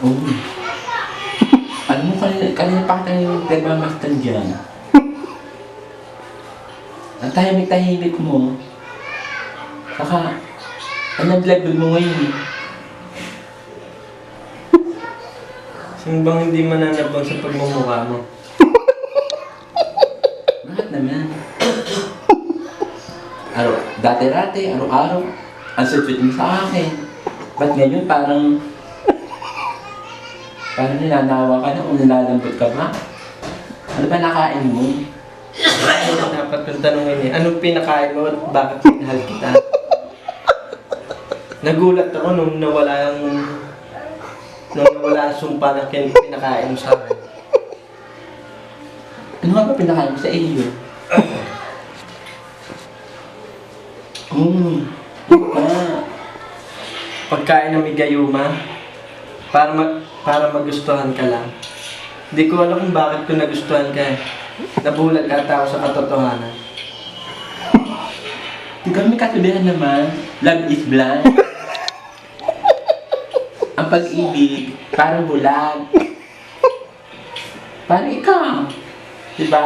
Oo. Alam mo, kanina pa tayo yung nagmamastan dyan. Ang tahimik-tahimik mo. Saka, anong level mo ngayon eh. Sino bang hindi mananabang sa pagmumukha mo? Bakit naman? Dati-dati, araw-araw, ang sweet mo sa akin. Ba't ngayon parang ninanawa ka na o nilalambot ka ba? Ano ba nakain mo? Ano dapat kong tanongin eh, anong pinakain mo at bakit minahal kita? Nagulat ako nung nawala ang sumpa na pinakain mo sa akin. Ano nga ba pinakain mo sa iyo? Pagkain ng migayuma, para magustuhan ka lang. Hindi ko alam kung bakit ko nagustuhan ka eh. Nabulag ata ako sa katotohanan. Di kami katubihan naman, love is blind. Ang pag-ibig, parang bulag. Parang ikaw. Diba?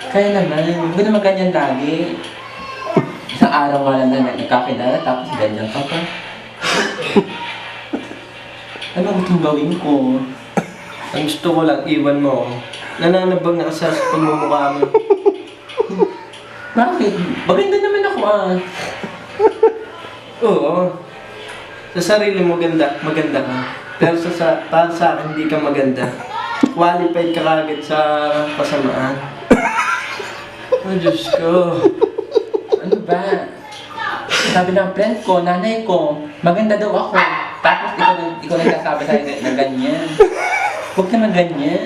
Kaya naman, huwag naman ganyan lagi. Isang araw nga lang na nagkakilala, tapos ganyan ka pa. Ano gusto mong gawin ko? Ang gusto ko lang, iwan mo ako. Nananabang na kasi sa pagmumukha mo. Bakit? Maganda naman ako ah. Oo. Sa sarili mo maganda ka. Pero para sa akin, hindi ka maganda. Qualified ka kagad sa kasamaan. Oh, Diyos ko. Ano ba? Sabi ng friend ko, nanay ko, maganda daw ako. Tapos ikaw nagsasabi sa'yo na ganyan. Huwag naman ganyan.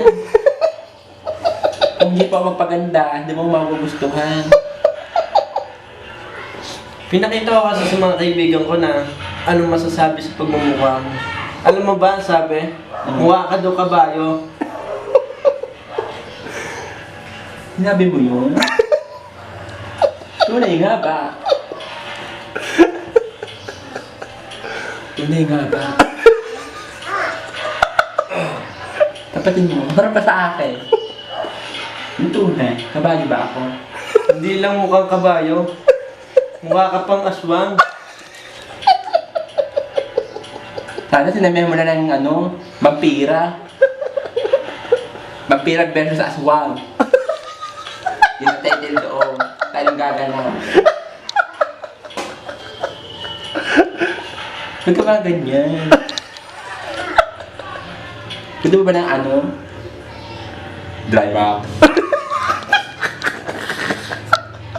Kung hindi pa magpaganda, hindi mo magugustuhan. Pinakita ko kasi sa mga kaibigan ko na anong masasabi sa pagmumukha mo. Alam mo ba, sabi, mukha ka daw kabayo. Sinabi mo yun? Tunay nga ba? Tunay nga ba? Tapatin mo, harap pa sa akin. Yung tunay, kabayo ba ako? Hindi lang mukhang kabayo. Mukha ka pang aswang. Sana sinamihan mo na ng vampira. Vampira versus aswang. Yung title doon, tayong gagalaw. Huwag ka ba ganyan? Gusto mo ba ng dry mouth?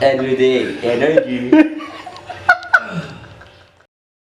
Everyday, energy.